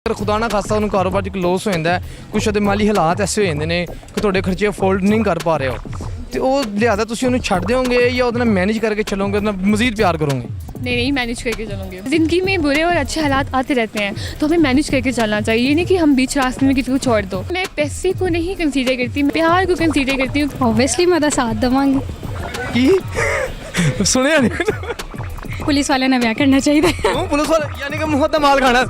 अगर खुदा ना खासा उन्होंने कारोबार च लॉस हो जाता है, कुछ वो माली हालात ऐसे हो जाते हैं कि थोड़े खर्चे अफोर्ड नहीं कर पा रहे हो, तो वो लिहाजा तुम उन्हें छड़ दोगे या वो मैनेज करके चलोगे, मजीद प्यार करोगे? नहीं मैनेज करके चलोगे। ज़िंदगी में बुरे और अच्छे हालात आते रहते हैं, तो हमें मैनेज करके चलना चाहिए। ये नहीं कि हम बीच रास्ते में किसी को छोड़ दो। मैं पैसे को नहीं कंसीडर करती, मैं प्यार को कंसीडर करती हूँ। ऑब्वियसली मैं तो साथ देवांगी की सुने नहीं पुलिस वाले ने ब्याह करना चाहिए। पुलिस वाले यानी कि मुहत दा माल खाना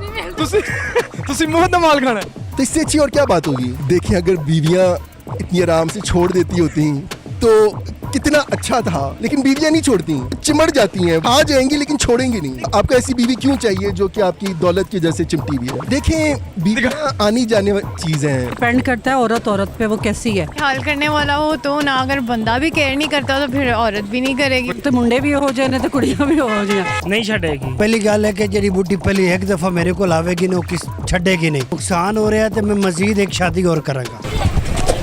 तुसी मुहत दा माल खाना। तो इससे अच्छी और क्या बात होगी? देखिए, अगर बीवियां इतनी आराम से छोड़ देती होती तो कितना अच्छा था, लेकिन बीवियां नहीं छोड़ती, चिमड़ जाती हैं, आ जाएंगी लेकिन छोड़ेंगी नहीं। आपको ऐसी बीवी क्यों चाहिए जो कि आपकी दौलत की जैसे चिमटी हुई है? देखें, बीवियां आनी जाने वाली चीजें हैं। डिपेंड करता है औरत पे वो कैसी है। हाल करने वाला हो तो ना, अगर बंदा भी केयर नहीं करता तो फिर औरत भी नहीं करेगी। तो मुंडे भी हो जाए तो कुड़ियां भी हो जाए, नहीं छड़ेगी। पहली गल है कि जी बूटी पहली एक दफा मेरे को आवेगी ना, किस छड़ेगी नहीं। नुकसान हो रहा है तो मैं मजीद एक शादी और करांगा।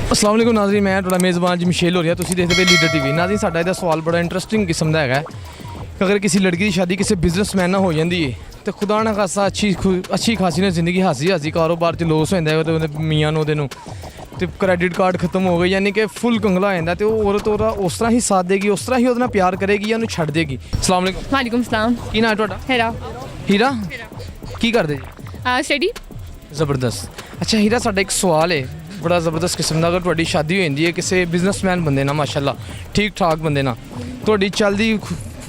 अस्सलाम वालेकुम नाज़रीन, मैं थोड़ा मेज़बान जमशेल हो रहा, तुम देखते पे लीडर टीवी। नाज़रीन, साडा इहदा सवाल बड़ा इंटरस्टिंग किस्म का है कि अगर किसी लड़की की शादी किसी बिजनेसमैन नाल हो जाती है तो खुदा ना खासा अच्छी खासी ने जिंदगी हासी कारोबार च लॉस हो जाता है, मियाँ नूं तो क्रेडिट कार्ड खत्म हो गए, यानी कि फुल कंगला हो जाता है, तो औरत उस तरह ही साथ देगी, उस तरह ही उहदे नाल प्यार करेगी या उन्हें छड़ देगी? अस्सलाम वालेकुम। वालेकुम सलाम। की नाम है तुहाडा? हेरा। हीरा की करदे जी? स्टडी। ज़बरदस्त। अच्छा हीरा, साडा एक सवाल है बड़ा ज़बरदस्त किस्म का। अगर तुहाडी शादी हो जाती है किसी बिजनेसमैन बंदे ना, माशाअल्लाह ठीक ठाक बंदे ना, तुहाडी चलदी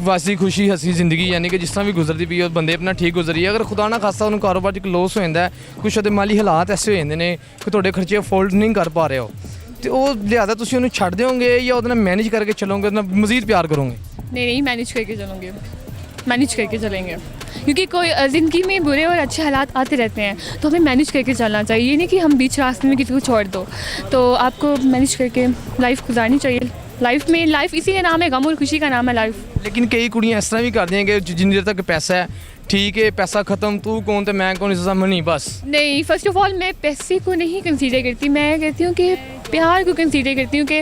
वासी खुशी हसी जिंदगी यानी कि जिस तरह भी गुजरती पई है बंदे अपना ठीक गुजरी है, अगर खुदा ना खासा उन्होंने कारोबार च लॉस हो जाता है, कुछ वो माली हालात ऐसे हो जाते हैं कि थोड़े खर्चे अफोर्ड नहीं कर पा रहे हो, तो वो लिहाजा तुम उन्हें छड़ दोगे या वो मैनेज करके चलोगे, मजीद प्यार करोगे? नहीं मैनेज करके चलोगे, मैनेज करके चलेंगे, क्योंकि कोई ज़िंदगी में बुरे और अच्छे हालात आते रहते हैं, तो हमें मैनेज करके चलना चाहिए। ये नहीं कि हम बीच रास्ते में किसी को छोड़ दो, तो आपको मैनेज करके लाइफ गुजारनी चाहिए। लाइफ इसी का नाम है, गम और खुशी का नाम है लाइफ। लेकिन कई कुड़ियाँ इस तरह भी कर दी कि जिन्नी देर तक पैसा है ठीक है, पैसा ख़त्म, तू कौन तो मैं कौन, इस नहीं बस। नहीं, फर्स्ट ऑफ ऑल मैं पैसे को नहीं कंसीडर करती, मैं कहती हूँ कि प्यार को कंसीडर करती हूँ कि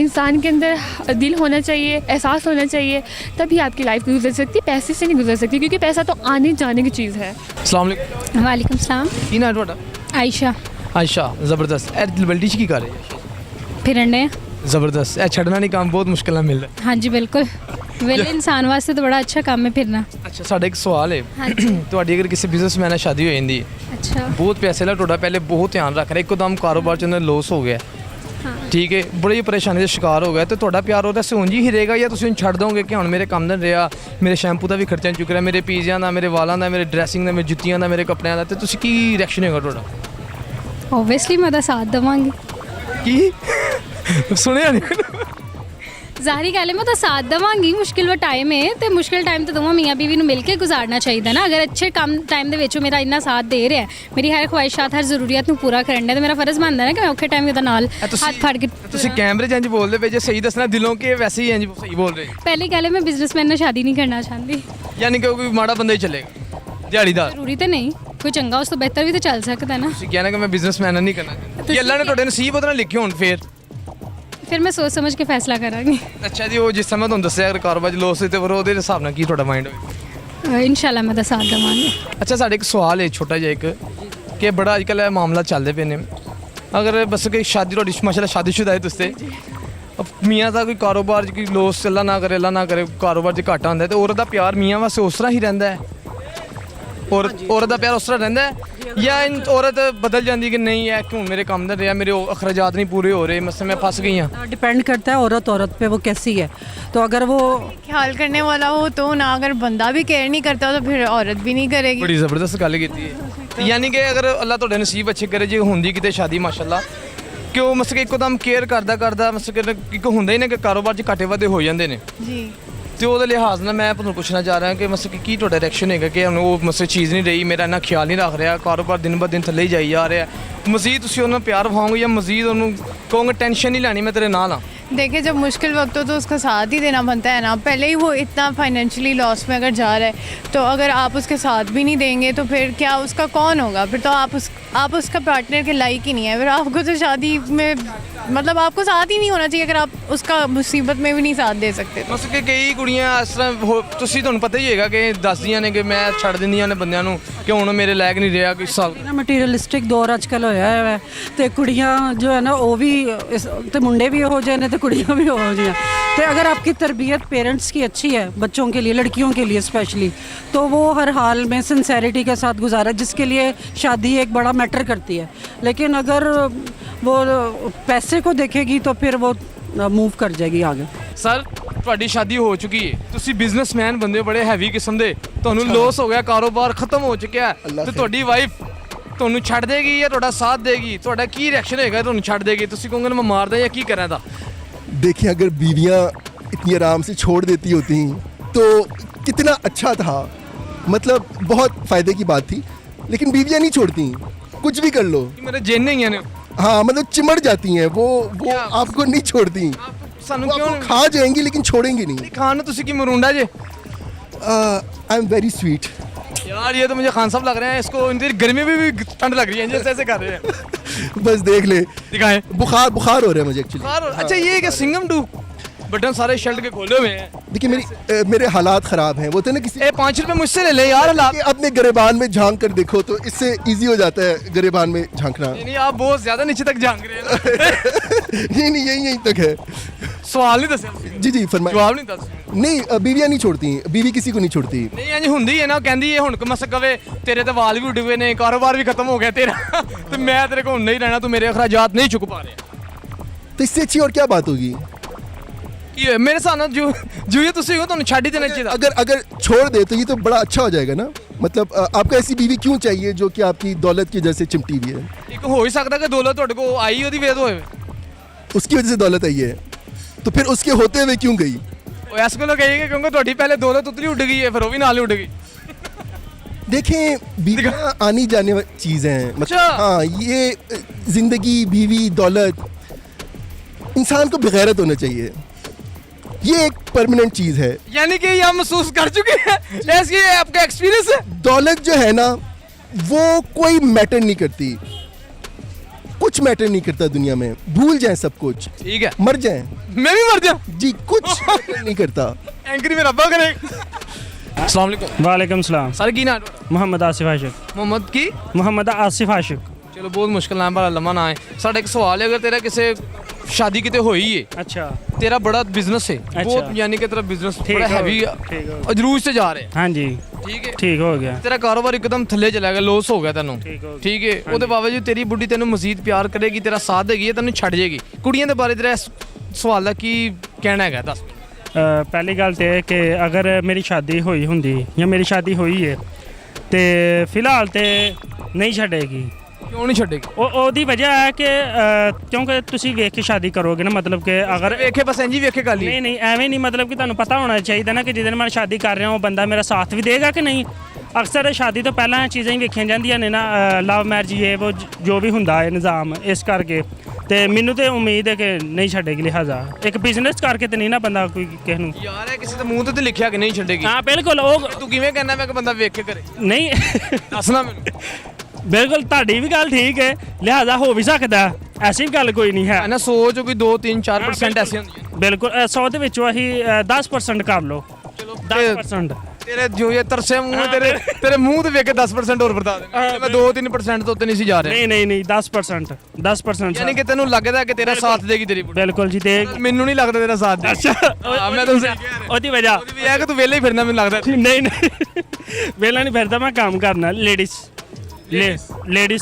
इंसान के अंदर दिल होना चाहिए, एहसास होना चाहिए, तभी आपकी लाइफ गुजर सकती है, पैसे से नहीं गुजर सकती, क्योंकि पैसा तो आने जाने की चीज़ है। अस्सलाम वालेकुम। वालेकुम सलाम। की नाम है तुहाडा? आयशा। आयशा, ज़बरदस्त। ए दिलबल्डी च की कर रही है? फिरने। ज़बरदस्त। ए छड़ना नहीं काम बहुत मुश्किल मिल रहा है। हाँ जी बिल्कुल, वेले इंसान वास्ते तो बड़ा अच्छा काम है फिरना। अच्छा, साढ़ा एक सवाल है, हाँ जी। तुहाडी अगर किसी बिजनेसमैन नाल शादी हो जाती है, अच्छा, बहुत पैसे ला टोटा, पहले बहुत ध्यान रख रहा है, एकदम कारोबार च लॉस हो गया, ठीक है, बड़ी परेशानी का शिकार हो गया, तो तुहाडा प्यार ਉਹਦਾ ਸੇ ਉਂਝ ਹੀ ਰਹੇਗਾ ਜਾਂ ਤੁਸੀਂ ਉਹਨੂੰ ਛੱਡ ਦੋਗੇ ਕਿ ਹੁਣ ਮੇਰੇ ਕੰਮ ਦਾ ਰਿਹਾ, ਮੇਰੇ ਸ਼ੈਂਪੂ ਦਾ ਵੀ ਖਰਚਾ ਚੁੱਕ ਰਿਹਾ, ਮੇਰੇ ਪੀਜ਼ਿਆਂ ਦਾ, ਮੇਰੇ ਵਾਲਾਂ ਦਾ, ਮੇਰੇ ਡਰੈਸਿੰਗ ਦਾ, ਮੇਰੇ ਜੁੱਤੀਆਂ ਦਾ, ਮੇਰੇ ਕੱਪੜਿਆਂ ਦਾ, ਤੇ ਤੁਸੀਂ ਕੀ ਰਿਐਕਸ਼ਨ ਹੋਏਗਾ ਤੁਹਾਡਾ? ऑब्वियसली मैं तो साथ देवांगी। ਕੀ ਸੁਣਿਆ ਨਹੀਂ? ਜ਼ਾਹਰੀ ਗੱਲ ਹੈ, मैं तो साथ देवांगी। मुश्किल वो टाइम है तो मुश्किल टाइम तो दोवां मियाँ बीवी ਨੂੰ ਮਿਲ ਕੇ ਗੁਜ਼ਾਰਨਾ ਚਾਹੀਦਾ ਨਾ। ਅਗਰ ਅੱਛੇ ਕੰਮ ਟਾਈਮ ਦੇ ਵਿੱਚ ਉਹ ਮੇਰਾ ਇੰਨਾ ਸਾਥ ਦੇ ਰਿਹਾ, ਮੇਰੀ ਹਰ ਖੁਆਇਸ਼ਾਤ, ਹਰ ਜ਼ਰੂਰੀਅਤ ਨੂੰ ਪੂਰਾ ਕਰਨ ਦਾ, ਤੇ ਮੇਰਾ ਫਰਜ਼ ਬਣਦਾ ਨਾ ਕਿ ਮੈਂ ਔਖੇ ਟਾਈਮ ਉਹਦਾ ਨਾਲ ਹੱਥ ਫੜ ਕੇ। ਤੁਸੀਂ ਕੈਮਰੇ 'ਚ ਇੰਝ ਬੋਲਦੇ ਪਏ ਜੇ, ਸਹੀ ਦੱਸਣਾ ਦਿਲੋਂ ਕਿ ਵੈਸੇ ਹੀ ਇੰਝ ਸਹੀ ਬੋਲ ਰਹੇ? ਪਹਿਲੀ ਗੱਲ ਹੈ, ਮੈਂ ਬਿਜ਼ਨਸਮੈਨ ਨਾਲ ਸ਼ਾਦੀ ਨਹੀਂ ਕਰਨਾ ਚਾਹੁੰਦੀ। ਯਾਨੀ ਕਿ ਕੋਈ ਮਾੜਾ ਬੰਦਾ ਹੀ ਚੱਲੇਗਾ, ਦਿਹਾੜੀਦਾਰ? ਜ਼ਰੂਰੀ ਤਾਂ ਨਹੀਂ, ਕੋਈ ਚੰਗਾ ਉਸ ਤੋਂ ਬਿਹਤਰ ਵੀ ਤਾਂ ਚੱਲ ਸਕਦਾ ਨਾ। ਤੁਸੀਂ ਕਹਿਣਾ ਕਿ ਮੈਂ ਬਿਜ਼ਨਸਮੈਨ ਨਹੀਂ ਕਰਨਾ ਚਾਹੁੰਦਾ, ਅੱਲਾ ਨੇ ਤੁਹਾਡੇ ਨਸੀਬ ਉਹਦੇ ਨਾਲ ਲਿਖੇ ਹੋਣ ਫਿਰ ਮੈਂ ਸੋਚ ਸਮਝ ਕੇ ਫੈਸਲਾ ਕਰਾਂਗੀ। ਅੱਛਾ ਜੀ, ਉਹ ਜਿਸ ਸਮੇਂ ਤੁਹਾਨੂੰ ਦੱਸਿਆ ਅਗਰ ਕਾਰੋਬਾਰ 'ਚ ਲੋਸ ਹੋਏ ਤੇ ਫਿਰ ਉਹਦੇ ਹਿਸਾਬ ਨਾਲ ਕੀ ਤੁਹਾਡਾ ਮਾਈਂਡ ਹੋਵੇ? ਇਨਸ਼ਾਅੱਲਾ ਮੈਂ ਤਾਂ ਸਾਥ ਦੇਵਾਂਗੀ। ਅੱਛਾ, ਸਾਡੇ ਇੱਕ ਸਵਾਲ ਹੈ ਛੋਟਾ ਜਿਹਾ ਇੱਕ, ਕਿ ਬੜਾ ਅੱਜ ਕੱਲ੍ਹ ਇਹ ਮਾਮਲਾ ਚੱਲਦੇ ਪਏ ਨੇ, ਅਗਰ ਬਸ ਕਿ ਸ਼ਾਦੀ ਤੁਹਾਡੀ ਮਾਸ਼ਾਅੱਲਾ ਸ਼ਾਦੀशुदा ਹੈ ਤੁਸੀਂ, ਮੀਆਂ ਦਾ ਕੋਈ ਕਾਰੋਬਾਰ 'ਚ ਕੋਈ ਲੋਸ ਅੱਲਾ ਨਾ ਕਰੇ, ਅੱਲਾ ਨਾ ਕਰੇ, ਕਾਰੋਬਾਰ 'ਚ ਘਾਟਾ ਹੁੰਦਾ, ਤੇ ਔਰਤ ਦਾ ਪਿਆਰ ਮੀਆਂ ਵਾਸਤੇ ਉਸ ਤਰ੍ਹਾਂ ਹੀ ਰਹਿੰਦਾ ਹੈ? औरत का प्यार उस तरह रहता है या औरत बदल जाती है कि नहीं है कि मेरे काम दर रहा, मेरे अखराजात नहीं पूरे हो रहे, मसले मैं फंस गई हाँ? डिपेंड करता है औरत पे वो कैसी है। तो अगर वो हाल करने वाला हो तो ना, अगर बंदा भी केयर नहीं करता तो फिर औरत भी नहीं करेगी। बड़ी ज़बरदस्त गल की है, यानी कि अगर अल्लाह तुहाडे नसीब अच्छे करे जी होंदी किते शादी माशाअल्लाह, कि वो मतलब एकदम केयर करदा मतलब कि होंदा ही ना कि कारोबार 'ਚ घाटे वाधे हो जाते हैं जी, तो वो लिहाज ना मैं ਤੁਹਾਨੂੰ ਪੁੱਛਣਾ ਚਾਹ ਰਿਹਾ ਕਿ ਮਤਲਬ ਕੀ ਤੁਹਾਡਾ ਰਿਐਕਸ਼ਨ ਹੈਗਾ ਕਿ ਹੁਣ ਉਹ ਮਤਲਬ ਚੀਜ਼ ਨਹੀਂ ਰਹੀ, ਮੇਰਾ ਇੰਨਾ ਖਿਆਲ ਨਹੀਂ ਰੱਖ ਰਿਹਾ, ਕਾਰੋਬਾਰ ਦਿਨ ਬ ਦਿਨ ਥੱਲੇ ਹੀ ਜਾਈ ਜਾ ਰਿਹਾ, ਮਜ਼ੀਦ ਤੁਸੀਂ ਉਹਨਾਂ ਨੂੰ ਪਿਆਰ ਵਿਖਾਓਗੇ ਜਾਂ ਮਜ਼ੀਦ ਉਹਨੂੰ ਕਹੋਗੇ ਟੈਨਸ਼ਨ ਨਹੀਂ ਲੈਣੀ, ਮੈਂ ਤੇਰੇ ਨਾਲ ਹਾਂ? देखिए जब मुश्किल वक्त हो तो उसका साथ ही देना बनता है ना। पहले ही वो इतना फाइनेंशियली लॉस में अगर जा रहा है तो अगर आप उसके साथ भी नहीं देंगे तो फिर क्या उसका कौन होगा? फिर तो आप उसका पार्टनर के लायक ही नहीं है। फिर आपको तो शादी में मतलब आपको साथ ही नहीं होना चाहिए अगर आप उसका मुसीबत में भी नहीं साथ दे सकते। ਬਸ ਕਿ ਕਈ ਕੁੜੀਆਂ ਇਸ ਤਰ੍ਹਾਂ ਤੁਸੀਂ ਤੁਹਾਨੂੰ ਪਤਾ ਹੀ ਹੋਏਗਾ ਕਿ ਦੱਸਦੀਆਂ ਨੇ ਕਿ ਮੈਂ ਛੱਡ ਦਿੰਦੀਆਂ ਨੇ ਬੰਦਿਆਂ ਨੂੰ ਕਿ ਹੁਣ ਮੇਰੇ ਲਾਇਕ ਨਹੀਂ ਰਿਹਾ ਕੋਈ ਸਾਲ ਨਾ ਮਟੀਰੀਅਲਿਸਟਿਕ ਦੌਰ ਅੱਜ ਕੱਲ੍ਹ ਹੋਇਆ ਹੈ ਤੇ ਕੁੜੀਆਂ ਜੋ ਹੈ ਨਾ ਉਹ ਵੀ ਤੇ ਮੁੰਡੇ भी हो जाए तो कुड़ियाँ भी हो जाए। तो अगर आपकी तरबियत पेरेंट्स की अच्छी है बच्चों के लिए, लड़कियों के लिए स्पेशली, तो वो हर हाल में सिंसेरिटी के साथ गुजारा, जिसके लिए शादी एक बड़ा मैटर करती है। लेकिन अगर वो पैसे को देखेगी तो फिर वो मूव कर जाएगी आगे। ਸਰ ਤੁਹਾਡੀ ਸ਼ਾਦੀ ਹੋ ਚੁੱਕੀ ਹੈ, ਤੁਸੀਂ ਬਿਜ਼ਨਸਮੈਨ ਬੰਦੇ ਹੋ, ਬੜੇ ਹੈਵੀ ਕਿਸਮ ਦੇ, ਤੁਹਾਨੂੰ ਲੋਸ ਹੋ ਗਿਆ, ਕਾਰੋਬਾਰ ਖਤਮ ਹੋ ਚੁੱਕਿਆ ਹੈ, ਅੱਲਾ ਤੇ ਖੈਰ। ਤੁਹਾਡੀ ਵਾਈਫ ਤੁਹਾਨੂੰ ਛੱਡ ਦੇਗੀ ਜਾਂ ਤੁਹਾਡਾ ਸਾਥ ਦੇਗੀ? ਤੁਹਾਡਾ ਕੀ ਰਿਐਕਸ਼ਨ ਹੋਏਗਾ ਤੁਹਾਨੂੰ ਛੱਡ ਦੇਗੀ? ਤੁਸੀਂ ਕਹੋਗੇ ਮੈਂ ਮਾਰਦਾ ਜਾਂ ਕੀ ਕਰਾਂ ਦਾ? देखिए अगर बीवियां इतनी आराम से छोड़ देती होती तो कितना अच्छा था। मतलब बहुत फ़ायदे की बात थी, लेकिन बीवियां नहीं छोड़ती, कुछ भी कर लो। ਮੇਰੇ ਜਿੰਨ ਹੈਗੀਆਂ ਨੇ हाँ मतलब चिमड़ जाती हैं वो क्या? आपको नहीं छोड़ती। ਸਾਨੂੰ वो ਕਿਉਂ आपको खा जाएंगी लेकिन छोड़ेंगी नहीं। ਖਾਣ ਨੂੰ ਤੁਸੀਂ ਕੀ ਮਰੂੰਡਾ ਜੇ? I am very sweet. यार ये तो मुझे खान साहब लग रहे हैं, इसको इनकी गर्मी में भी ठंड लग रही है, जैसे ऐसे कर रहे हैं। बस देख ले, दिखाएं। बुखार हो रहा है मुझे एक्चुअली। और अच्छा ये क्या सिंगम 2 बटन सारे शर्ट के खोले हुए हैं? देखिए मेरे हालात ख़राब हैं। वो थे ना किसी ए 5 रुपए मुझसे ले ले यार हालात। कि अपने गरेबान में झांक कर देखो तो इससे इजी हो जाता है गरेबान में झांकना। नहीं आप बहुत ज्यादा नीचे तक झांक रहे हैं। नहीं यहीं तक है। सवाल नहीं दस जी फरमाइए। जवाब नहीं दस नहीं बीवियां नहीं छोड़ती, बीवी किसी को नहीं छोड़ती। नहीं इंज ਹੁੰਦੀ ਹੈ ਨਾ, ਕਹਿੰਦੀ ਇਹ ਹੁਣ ਕਮਸ ਕਵੇ ਤੇਰੇ ਤੇ ਵਾਲ ਵੀ ਉੱਡ ਗਏ ਨੇ, ਕਾਰੋਬਾਰ ਵੀ ਖਤਮ ਹੋ ਗਿਆ ਤੇਰਾ, ਤੇ ਮੈਂ ਤੇਰੇ ਕੋਲ ਨਹੀਂ ਰਹਿਣਾ, ਤੂੰ ਮੇਰੇ ਅਖਰਾਜਾਤ ਨਹੀਂ ਚੁੱਕ ਪਾ ਰਿਹਾ। तो इससे अच्छी और क्या बात होगी? ये मेरे साथ ना जो ये ਤੁਸੀਂ ਹੋ ਤੁਹਾਨੂੰ ਛੱਡ ਹੀ ਦੇਣਾ ਚਾਹੀਦਾ। अगर छोड़ दे तो ये तो बड़ा अच्छा हो जाएगा ना। मतलब आपको ऐसी बीवी क्यों चाहिए जो कि आपकी दौलत की वजह से चिमटी हुई है? ਇੱਕ ਹੋ ਹੀ ਸਕਦਾ ਕਿ ਦੌਲਤ ਤੁਹਾਡੇ ਕੋਲ ਆਈ ਉਹਦੀ ਵੇਦ ਹੋਵੇ, उसकी वजह से दौलत आई है, तो फिर उसके होते हुए क्यों गई? ਉਹ ਇਸ ਕੋਲੋਂ ਕਹੇਗੇ ਕਿਉਂਕਿ ਤੁਹਾਡੀ ਪਹਿਲੇ ਦੌਲਤ ਉਤਲੀ ਉੱਡ ਗਈ ਹੈ, ਫਿਰ ਉਹ ਵੀ ਨਾਲ ਹੀ ਉੱਡ ਗਈ। देखें बीवियां आनी जाने वाली चीज़ें हैं। अच्छा। मतलब हाँ ये जिंदगी, बीवी, दौलत, इंसान को बेगैरत होना चाहिए। ये एक परमानेंट चीज़ है। यानी कि ये आप महसूस कर चुके हैं, ऐसी आपका एक्सपीरियंस है? दौलत जो है ना वो कोई मैटर नहीं करती, कुछ मैटर नहीं करता दुनिया में। भूल जाएं सब कुछ, ठीक है, मर जाएं। मैं भी मर जाऊं? जी कुछ मैटर नहीं करता। एंकरी में रब्बा करे। अस्सलाम वालेकुम। वालेकुम सलाम। सर की ना ਤੁਹਾਡਾ? मोहम्मद आसिफ आशिक। मोहम्मद की? मोहम्मद आसिफ आशिक। ਚਲੋ ਬਹੁਤ ਮੁਸ਼ਕਿਲ ਨਾਮ ਬੜਾ ਲੰਮਾ ਨਾ ਹੈ। ਸਾਡਾ ਇੱਕ ਸਵਾਲ ਹੈ, ਅਗਰ ਤੇਰਾ ਕਿਸੇ ਸ਼ਾਦੀ ਕਿਤੇ ਹੋਈ ਹੈ, अच्छा ਤੇਰਾ ਬੜਾ ਬਿਜ਼ਨਸ ਹੈ, अच्छा। ਬਹੁਤ ਯਾਨੀ ਕਿ ਤੇਰਾ ਬਿਜ਼ਨਸ ठीक ਬੜਾ हो ਹੈਵੀ ठीक हो ਅਜਰੂਜ ਤੇ ਜਾ ਰਿਹਾ हाँ जी ਠੀਕ ਹੈ, ठीक हो गया। ਤੇਰਾ ਕਾਰੋਬਾਰ ਇੱਕਦਮ ਥੱਲੇ ਚਲਾ ਗਿਆ, ਲੋਸ ਹੋ ਗਿਆ ਤੈਨੂੰ ਠੀਕ ਹੋ ਗਿਆ। ਠੀਕ ਹੈ, ਉਹਦੇ ਬਾਵਜੂਦ ਤੇਰੀ ਬੁੱਢੀ ਤੈਨੂੰ ਮਜ਼ੀਦ ਪਿਆਰ ਕਰੇਗੀ, ਤੇਰਾ ਸਾਥ ਦੇਗੀ, ਇਹ ਤੈਨੂੰ ਛੱਡ ਜੇਗੀ। ਕੁੜੀਆਂ ਦੇ ਬਾਰੇ ਤੇਰਾ ਇਸ ਸਵਾਲ ਦਾ ਕੀ ਕਹਿਣਾ ਹੈਗਾ, ਦੱਸ। ਪਹਿਲੀ ਗੱਲ ਤੇ ਕਿ ਅਗਰ ਮੇਰੀ ਸ਼ਾਦੀ ਹੋਈ ਹੁੰਦੀ ਜਾਂ ਮੇਰੀ ਸ਼ਾਦੀ ਹੋਈ ਹੈ ਤੇ ਫਿਲਹਾਲ ਤੇ ਨਹੀਂ ਛੱਡੇਗੀ। ਕਿਉਂ ਨਹੀਂ ਛੱਡੇਗੀ? ਉਹਦੀ ਵਜ੍ਹਾ ਹੈ ਕਿ ਕਿਉਂਕਿ ਤੁਸੀਂ ਵੇਖ ਕੇ ਸ਼ਾਦੀ ਕਰੋਗੇ ਨਾ, ਮਤਲਬ ਕਿ ਅਗਰ ਵੇਖੇ ਬਸ ਇੰਜੀ ਵੇਖੇ ਗੱਲ ਹੀ ਨਹੀਂ ਨਹੀਂ ਐਵੇਂ ਨਹੀਂ, ਮਤਲਬ ਕਿ ਤੁਹਾਨੂੰ ਪਤਾ ਹੋਣਾ ਚਾਹੀਦਾ ਨਾ ਕਿ ਜਿਹਦੇ ਨਾਲ ਮੈਂ ਸ਼ਾਦੀ ਕਰ ਰਿਹਾ ਉਹ ਬੰਦਾ ਮੇਰਾ ਸਾਥ ਵੀ ਦੇਗਾ ਕਿ ਨਹੀਂ। ਅਕਸਰ ਸ਼ਾਦੀ ਤੋਂ ਪਹਿਲਾਂ ਚੀਜ਼ਾਂ ਹੀ ਵੇਖੀਆਂ ਜਾਂਦੀਆਂ ਨੇ ਨਾ, ਲਵ ਮੈਰਿਜ ਇਹ ਉਹ ਜੋ ਵੀ ਹੁੰਦਾ ਹੈ ਨਿਜ਼ਾਮ, ਇਸ ਕਰਕੇ ਤੇ ਮੈਨੂੰ ਤੇ ਉਮੀਦ ਹੈ ਕਿ ਨਹੀਂ ਛੱਡੇਗੀ। ਲਿਹਾਜ਼ਾ ਇੱਕ ਬਿਜ਼ਨਸ ਕਰਕੇ ਤੇ ਨਹੀਂ ਨਾ ਬੰਦਾ ਕੋਈ ਕਿਸੇ ਨੂੰ। ਯਾਰ ਇਹ ਕਿਸੇ ਦੇ ਮੂੰਹ ਤੇ ਲਿਖਿਆ ਕਿ ਨਹੀਂ ਛੱਡੇਗੀ। ਹਾਂ ਬਿਲਕੁਲ ਉਹ ਤੂੰ ਕਿਵੇਂ ਕਹਿੰਦਾ ਮੈਂ ਕਿ ਬੰਦਾ ਵੇਖ ਕੇ ਕਰੇ? ਨਹੀਂ ਦੱਸਣਾ ਮੈਨੂੰ। ਬਿਲਕੁਲ ਤੁਹਾਡੀ ਵੀ ਗੱਲ ਠੀਕ ਹੈ, ਲਿਹਾਜ਼ਾ ਹੋ ਵੀ ਸਕਦਾ, ਐਸੀ ਵੀ ਗੱਲ ਕੋਈ ਨਹੀਂ ਹੈ। ਨਾ ਸੋਚ ਕੋਈ 2 3 4% ਐਸੀ ਹੁੰਦੀਆਂ। ਬਿਲਕੁਲ 100 ਦੇ ਵਿੱਚੋਂ ਅਸੀਂ 10% ਕਰ ਲਓ। ਚਲੋ 10% ਤੇਰੇ ਜੋ ਇਹ ਤਰਸੇ ਮੂੰਹ ਤੇਰੇ ਮੂੰਹ ਤੇ ਵੇਖ ਕੇ 10% ਹੋਰ ਵਧਾ ਦੇਣਾ। ਮੈਂ 2 3% ਤੋਂ ਉੱਤੇ ਨਹੀਂ ਸੀ ਜਾ ਰਿਹਾ। ਨਹੀਂ 10% ਯਾਨੀ ਕਿ ਤੈਨੂੰ ਲੱਗਦਾ ਕਿ ਤੇਰਾ ਸਾਥ ਦੇਗੀ ਤੇਰੀ ਬੁੱਢੀ? ਬਿਲਕੁਲ ਜੀ ਦੇ। ਮੈਨੂੰ ਨਹੀਂ ਲੱਗਦਾ ਤੇਰਾ ਸਾਥ ਦੇ। ਅੱਛਾ ਮੈਂ ਤਾਂ ਸਹੀ ਕਹਿ ਰਿਹਾ। ਉਹਦੀ ਵਜ੍ਹਾ ਉਹਦੀ ਵੀ ਇਹ ਕਿ ਤੂੰ ਵਿਹਲੇ ਹੀ ਫਿਰਨਾ ਮੈਨੂੰ ਲੱਗਦਾ। ਨਹੀਂ ਵੇਲਾ ਨਹੀਂ ਫਿਰਦਾ, ਮੈਂ ਕੰਮ ਕਰਨਾ ਲੇਡੀਜ਼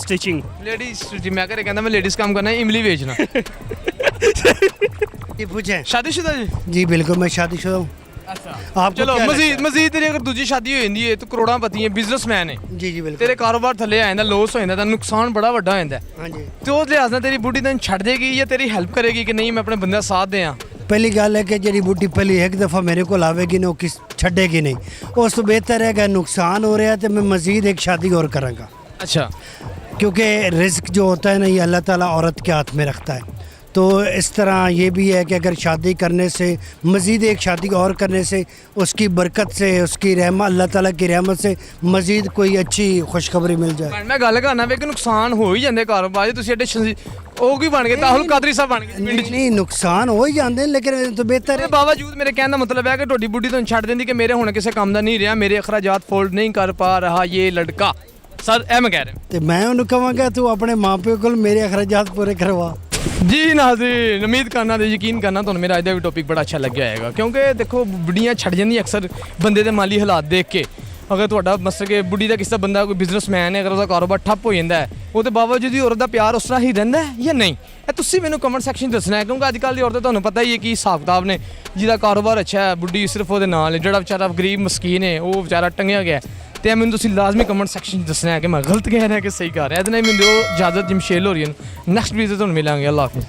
ਸਟਿਚਿੰਗ। ਲੇਡੀਜ਼ ਮੈਂ ਘਰੇ ਕਹਿੰਦਾ ਮੈਂ ਲੇਡੀਜ਼ ਕੰਮ ਕਰਨਾ, ਇਮਲੀ ਵੇਚਣਾ। जी पूछें। शादीशुदा जी? जी बिल्कुल मैं शादीशुदा हूँ। अच्छा आपको चलो क्या लगता ਮਜ਼ੀਦ ਤੇਰੀ ਅਗਰ ਦੂਜੀ ਸ਼ਾਦੀ ਹੋ ਜਾਂਦੀ ਹੈ ਤੂੰ ਕਰੋੜਾਂਪਤੀ ਹੈ, ਬਿਜ਼ਨਸਮੈਨ ਹੈ, है? जी जी बिल्कुल। ਤੇਰੇ ਕਾਰੋਬਾਰ ਥੱਲੇ ਆ ਜਾਂਦਾ, ਲੋਸ ਹੋ ਜਾਂਦਾ, ਤੈਨੂੰ ਨੁਕਸਾਨ ਬੜਾ ਵੱਡਾ ਹੋ ਜਾਂਦਾ, हाँ जी। ਤੇ ਉਸ ਲਿਹਾਜ਼ ਨਾਲ ਤੇਰੀ ਬੁੱਢੀ ਤੈਨੂੰ ਛੱਡ ਦੇਗੀ ਜਾਂ ਤੇਰੀ ਹੈਲਪ ਕਰੇਗੀ ਕਿ ਨਹੀਂ ਮੈਂ ਆਪਣੇ ਬੰਦੇ ਦਾ ਸਾਥ ਦਿਆਂ? पहली गल है कि जी बूटी पहली एक दफ़ा मेरे को आवेगी ना किस छड़ेगी नहीं। उस तो बेहतर है कि नुकसान हो रहा है तो मैं मज़ीद एक शादी और करांगा, अच्छा क्योंकि रिस्क जो होता है ना ये अल्लाह ताला औरत के हाथ में रखता है। तो इस तरह ये भी है कि अगर शादी करने से मज़ीद एक शादी और करने से उसकी बरकत से उसकी रहमत अल्लाह ताला की रहमत से मज़ीद कोई अच्छी खुशखबरी मिल जाए। ਭੈਣ ਮੈਂ ਗੱਲ ਕਰਨਾ ਵੇ ਕਿ ਨੁਕਸਾਨ ਹੋ ਹੀ ਜਾਂਦੇ ਕਾਰੋਬਾਰ 'ਚ ਤੁਸੀਂ ਐਡੇ ਉਹ ਕੀ ਬਣ ਗਏ ਤਾਹੁਲ ਕਾਦਰੀ ਸਾਹਿਬ ਬਣ ਗਏ ਪਿੰਡ 'ਚ नहीं नुकसान हो ही जाते हैं लेकिन तो बेहतर ਦੇ है। ਬਾਵਜੂਦ ਮੇਰੇ ਕਹਿਣ ਦਾ ਮਤਲਬ ਹੈ ਕਿ ਤੁਹਾਡੀ ਬੁੱਢੀ ਤੁਹਾਨੂੰ ਛੱਡ ਦਿੰਦੀ ਕਿ ਮੇਰੇ ਹੁਣ ਕਿਸੇ ਕੰਮ ਦਾ ਨਹੀਂ ਰਿਹਾ ਮੇਰੇ ਅਖਰਾਜਾਤ ਫੋਲਡ ਨਹੀਂ ਕਰ ਪਾ ਰਹਾ ਇਹ ਲੜਕਾ ਸਰ ਇਹ ਮੈਂ ਕਹਿ ਰਿਹਾ तो मैं उन्हें कहूँगा तू अपने माँ प्यो को मेरे अखराजात पूरे करवा। ਜੀ ਨਾਜ਼ਰੀਨ ਉਮੀਦ ਕਰਨਾ ਤੇ ਯਕੀਨ ਕਰਨਾ ਤੁਹਾਨੂੰ ਮੇਰਾ ਅੱਜ ਦਾ ਵੀ ਟੌਪਿਕ ਬੜਾ ਅੱਛਾ ਲੱਗਿਆ ਹੋਏਗਾ ਕਿਉਂਕਿ ਦੇਖੋ ਬੁੱਢੀਆਂ ਛੱਡ ਜਾਂਦੀਆਂ ਅਕਸਰ ਬੰਦੇ ਦੇ ਮਾਲੀ ਹਾਲਾਤ ਦੇਖ ਕੇ ਅਗਰ ਤੁਹਾਡਾ ਮਸਲ ਕਿ ਬੁੱਢੀ ਦਾ ਕਿਸੇ ਦਾ ਬੰਦਾ ਕੋਈ ਬਿਜ਼ਨਸਮੈਨ ਹੈ ਅਗਰ ਉਹਦਾ ਕਾਰੋਬਾਰ ਠੱਪ ਹੋ ਜਾਂਦਾ ਹੈ ਉਹਦੇ ਬਾਵਜੂਦ ਵੀ ਔਰਤ ਦਾ ਪਿਆਰ ਉਸ ਤਰ੍ਹਾਂ ਹੀ ਰਹਿੰਦਾ ਹੈ ਜਾਂ ਨਹੀਂ ਇਹ ਤੁਸੀਂ ਮੈਨੂੰ ਕਮੈਂਟ ਸੈਕਸ਼ਨ 'ਚ ਦੱਸਣਾ ਹੈ ਕਿਉਂਕਿ ਅੱਜ ਕੱਲ੍ਹ ਦੀ ਔਰਤਾਂ ਤੁਹਾਨੂੰ ਪਤਾ ਹੀ ਹੈ ਕਿ ਹਿਸਾਬ ਕਿਤਾਬ ਨੇ ਜਿਹਦਾ ਕਾਰੋਬਾਰ ਅੱਛਾ ਹੈ ਬੁੱਢੀ ਸਿਰਫ ਉਹਦੇ ਨਾਲ ਹੈ ਜਿਹੜਾ ਵਿਚਾਰਾ ਗਰੀਬ ਮਸਕੀਨ ਹੈ ਉਹ ਵਿਚਾਰਾ ਟੰਗਿਆ ਗਿਆ ਤੇ ਮੈਨੂੰ ਤੁਸੀਂ ਲਾਜ਼ਮੀ ਕਮੈਂਟ ਸੈਕਸ਼ਨ 'ਚ ਦੱਸਣਾ ਹੈ ਕਿ ਮੈਂ ਗਲਤ ਕਹਿ ਰਿਹਾ ਕਿ ਸਹੀ ਕਰ ਰਿਹਾ ਇਹਦੇ ਨਾਲ ਮੈਨੂੰ ਦਿਓ ਇਜਾਜ਼ਤ ਜਿਮਸ਼ੇਲ ਹੋ ਰਹੀ ਹੈ ਨੈਕਸਟ ਵੀਡੀਓ ਤੁਹਾਨੂੰ ਮਿਲਾਂਗੇ ਅੱਲਾਹ ਹਾਫਿਜ਼।